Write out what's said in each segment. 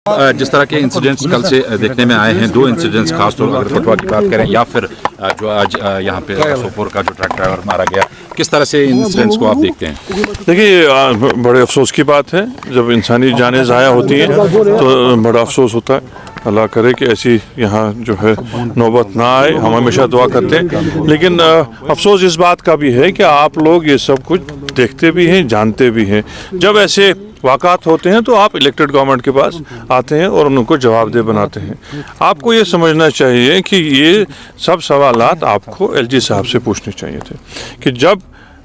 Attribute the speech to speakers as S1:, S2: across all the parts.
S1: जिस तरह के इंसिडेंट्स कल से देखने में आए हैं, दो इंसिडेंट्स खासतौर पर अगर पटवा की बात करें या फिर जो आज यहाँ पे सोपोर का जो ट्रक ड्राइवर मारा गया, किस तरह से इन इंसिडेंट्स को आप देखते हैं?
S2: देखिए, बड़े अफसोस की बात है जब इंसानी जानें ज़ाया होती हैं तो बड़ा अफसोस होता है। अल्लाह करे कि ऐसी यहाँ जो है नौबत ना आए, हम हमेशा दुआ करते हैं। लेकिन अफसोस इस बात का भी है कि आप लोग ये सब कुछ देखते भी हैं, जानते भी हैं। जब ऐसे वाक़ात होते हैं तो आप इलेक्टेड गवर्नमेंट के पास आते हैं और उनको जवाबदेह बनाते हैं। आपको ये समझना चाहिए कि ये सब सवालात आपको एलजी साहब से पूछने चाहिए थे कि जब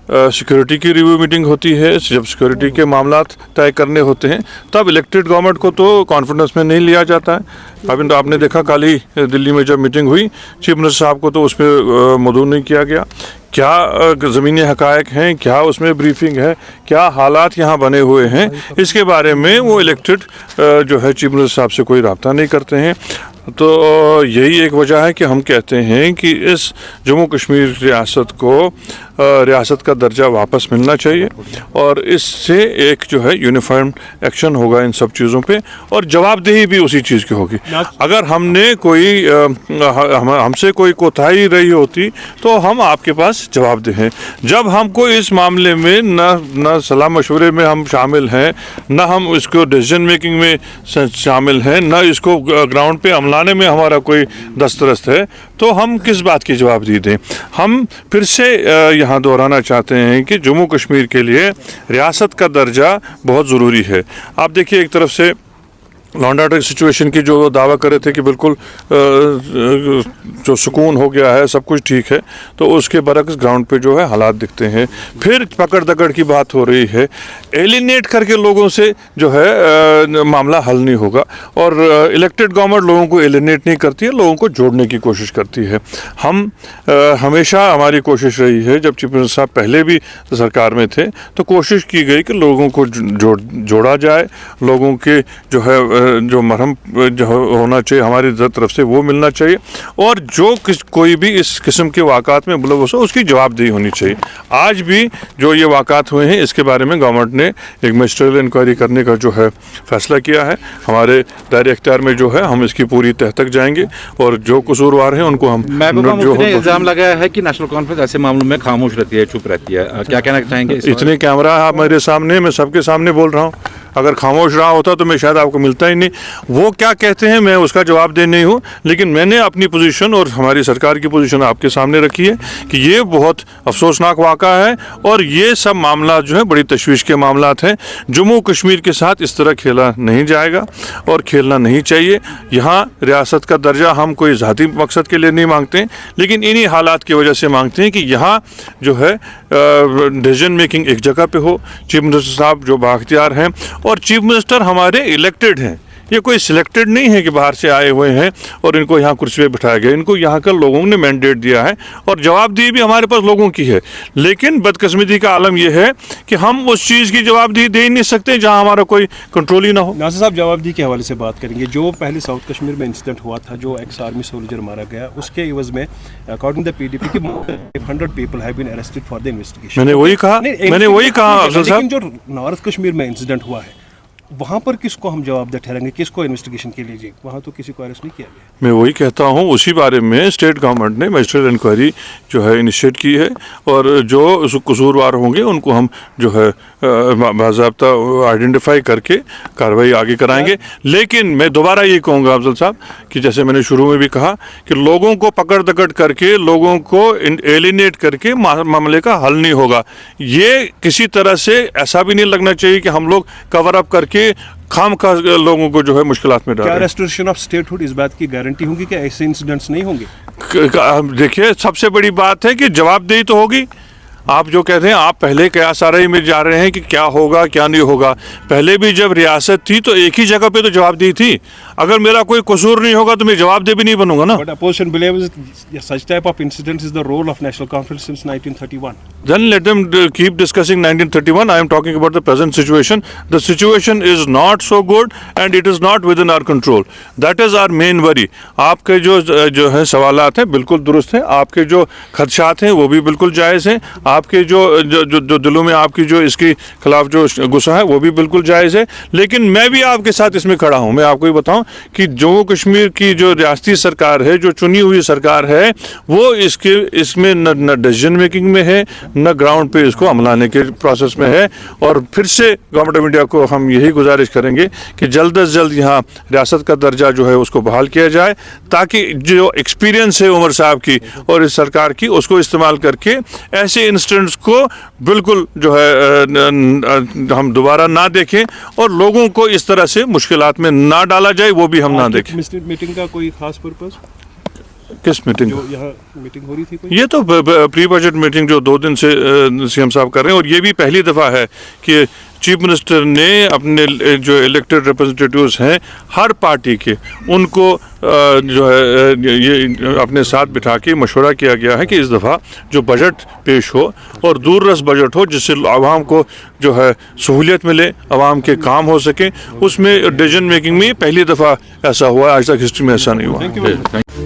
S2: सिक्योरिटी की रिव्यू मीटिंग होती है, जब सिक्योरिटी के मामलात तय करने होते हैं, तब इलेक्टेड गवर्नमेंट को तो कॉन्फिडेंस में नहीं लिया जाता है। अभी तो आपने देखा कल ही दिल्ली में जब मीटिंग हुई, चीफ मिनिस्टर साहब को तो उसमें मदऊ नहीं किया गया। क्या ज़मीनी हक़ाइक़ हैं, क्या उसमें ब्रीफिंग है, क्या हालात यहाँ बने हुए हैं, इसके बारे में वो इलेक्टेड जो है चीफ मिनिस्टर साहब से कोई रब्ता नहीं करते हैं। तो यही एक वजह है कि हम कहते हैं कि इस जम्मू कश्मीर रियासत को रियासत का दर्जा वापस मिलना चाहिए और इससे एक जो है यूनिफॉर्म एक्शन होगा इन सब चीज़ों पे और जवाबदेही भी उसी चीज़ की होगी। अगर हमने कोई हमसे कोई कोताही रही होती तो हम आपके पास जवाबदेह हैं। जब हमको इस मामले में न सलाह मशवरे में हम शामिल हैं, न हम इसको डिसीजन मेकिंग में शामिल हैं, न इसको ग्राउंड पे अमलाने में हमारा कोई दस्तरस्त है, तो हम किस बात की जवाबदेही दें? हम फिर से यहाँ दोहराना चाहते हैं कि जम्मू कश्मीर के लिए रियासत का दर्जा बहुत ज़रूरी है। आप देखिए, एक तरफ से लॉ एंड ऑर्डर सिचुएशन की जो दावा कर रहे थे कि बिल्कुल जो सुकून हो गया है, सब कुछ ठीक है, तो उसके बरक्स ग्राउंड पे जो है हालात दिखते हैं। फिर पकड़ दकड़ की बात हो रही है। एलिनेट करके लोगों से जो है मामला हल नहीं होगा और इलेक्टेड गवर्नमेंट लोगों को एलिनेट नहीं करती है, लोगों को जोड़ने की कोशिश करती है। हम हमेशा हमारी कोशिश रही है, जब चीफ मिनिस्टर साहब पहले भी सरकार में थे तो कोशिश की गई कि लोगों को जोड़ा जाए, लोगों के जो है जो मरहम जो होना चाहिए हमारी तरफ से वो मिलना चाहिए और जो कोई भी इस किस्म के वाक़ात में मुलव्वस हो उसकी जवाबदेही होनी चाहिए। आज भी जो ये वाक़ात हुए हैं इसके बारे में गवर्नमेंट ने एक मजिस्ट्रियल इंक्वायरी करने का जो है फैसला किया है। हमारे दायरे इख्तियार में जो है हम इसकी पूरी तह तक जाएंगे और जो कसूरवार हैं उनको हम
S1: जो इल्ज़ाम लगाया है कि नेशनल कॉन्फ्रेंस ऐसे मामलों में खामोश रहती है, चुप रहती है, क्या कहना चाहेंगे?
S2: इतने कैमरा है मेरे सामने, मैं सबके सामने बोल रहा हूँ। अगर खामोश रहा होता तो मैं शायद आपको मिलता ही नहीं। वो क्या कहते हैं मैं उसका जवाब दे नहीं हूँ, लेकिन मैंने अपनी पोजीशन और हमारी सरकार की पोजीशन आपके सामने रखी है कि ये बहुत अफसोसनाक वाक़ा है और ये सब मामला जो है बड़ी तशवीश के मामलात हैं। जम्मू कश्मीर के साथ इस तरह खेला नहीं जाएगा और खेलना नहीं चाहिए। यहाँ रियासत का दर्जा हम कोई ज़ाती मकसद के लिए नहीं मांगते, लेकिन इन्हीं हालात की वजह से मांगते हैं कि यहाँ जो है डिसीजन मेकिंग एक जगह पे हो। चीफ मिनिस्टर साहब जो बाख्तियार हैं और चीफ मिनिस्टर हमारे इलेक्टेड हैं, ये कोई सिलेक्टेड नहीं है कि बाहर से आए हुए हैं और इनको यहाँ कुर्सी पे बिठाया गया। इनको यहाँ का लोगों ने मैंडेट दिया है और जवाबदेही भी हमारे पास लोगों की है। लेकिन बदकिस्मती का आलम यह है कि हम उस चीज़ की जवाबदेही दे ही नहीं सकते जहाँ हमारा कोई कंट्रोल ही ना हो।
S3: नासिर साहब, जवाबदेही के हवाले से बात करेंगे। जो पहले साउथ कश्मीर में इंसिडेंट हुआ था, जो एक्स आर्मी सोल्जर मारा गया, उसके एवज में अकॉर्डिंग द PDP की 100 people have been arrested for the investigation.
S2: मैंने वही कहा अफजल साहब।
S3: लेकिन जो नॉर्थ कश्मीर में इंसिडेंट हुआ है वहाँ पर किसको हम जवाबदेह ठहराएंगे, किसको इन्वेस्टिगेशन के लिए? वहाँ तो किसी को अरेस्ट नहीं किया गया।
S2: मैं वही कहता हूँ, उसी बारे में स्टेट गवर्नमेंट ने मजिस्ट्रियल इंक्वायरी जो है इनिशिएट की है और जो कसूरवार होंगे उनको हम जो है बाज़ाब्ता आइडेंटिफाई करके कार्रवाई आगे कराएंगे। लेकिन मैं दोबारा ये कहूँगा अफजल साहब कि जैसे मैंने शुरू में भी कहा कि लोगों को पकड़ दकड़ करके, लोगों को एलिनेट करके मामले का हल नहीं होगा। ये किसी तरह से ऐसा भी नहीं लगना चाहिए कि हम लोग कवर अप करके खाम का लोगों को जो है मुश्किलात में डालें।
S3: क्या रेस्टोरेशन ऑफ स्टेटहुड इस बात की गारंटी होगी कि ऐसे इंसिडेंट्स नहीं होंगे?
S2: देखिए, सबसे बड़ी बात है कि जवाबदेही तो होगी। आप जो कहते हैं, आप पहले क्या सारे में जा रहे हैं कि क्या होगा क्या नहीं होगा। पहले भी जब रियासत थी तो एक ही जगह पे तो जवाबदेही थी। अगर मेरा कोई कसूर नहीं होगा तो मैं जवाबदेह भी नहीं बनूंगा ना।
S3: But opposition believes such type of incidents is the role of National Conference since 1931.
S2: Then let them keep discussing 1931. I am talking about the present situation. The situation is not so good and it is not within our control. That is our main worry. आपके जो है सवालात हैं बिल्कुल दुरुस्त हैं, आपके जो खदशात हैं वो भी बिल्कुल जायज़ हैं। آپ کے جو دلوں میں آپ کی جو اس کے خلاف جو غصہ ہے وہ بھی بالکل جائز ہے، لیکن میں بھی آپ کے ساتھ اس میں کھڑا ہوں۔ میں آپ کو یہ بتاؤں کہ جموں کشمیر کی جو ریاستی سرکار ہے، جو چنی ہوئی سرکار ہے، وہ اس میں نہ ڈیسیژن میکنگ میں ہے، نہ گراؤنڈ پہ اس کو عملانے کے پروسیس میں ہے۔ اور پھر سے گورنمنٹ آف انڈیا کو ہم یہی گزارش کریں گے کہ جلد از جلد یہاں ریاست کا درجہ جو ہے اس کو بحال کیا جائے، تاکہ جو ایکسپیرینس ہے عمر صاحب کی اور اس سرکار کی، اس کو استعمال کر کے ایسے انسیڈنٹس کو بالکل جو ہے ہم دوبارہ نہ دیکھیں، اور لوگوں کو اس طرح سے مشکلات میں نہ ڈالا جائے، وہ بھی ہم نہ دیکھیں۔
S3: میٹنگ کا کوئی خاص پرپز
S2: کس میٹنگ؟
S3: جو یہاں میٹنگ ہو رہی تھی کوئی؟
S2: یہ تو پری بجٹ میٹنگ جو 2 دن سے سی ایم صاحب کر رہے ہیں، اور یہ بھی پہلی دفعہ ہے کہ چیف منسٹر نے اپنے جو الیکٹڈ ریپرزنٹیٹیوز ہیں ہر پارٹی کے، ان کو جو ہے یہ اپنے ساتھ بٹھا کے مشورہ کیا گیا ہے کہ اس دفعہ جو بجٹ پیش ہو اور دور رس بجٹ ہو، جس سے عوام کو جو ہے سہولیت ملے، عوام کے کام ہو سکیں، اس میں ڈیسیژن میکنگ میں پہلی دفعہ ایسا ہوا ہے، آج تک ہسٹری میں ایسا نہیں ہوا۔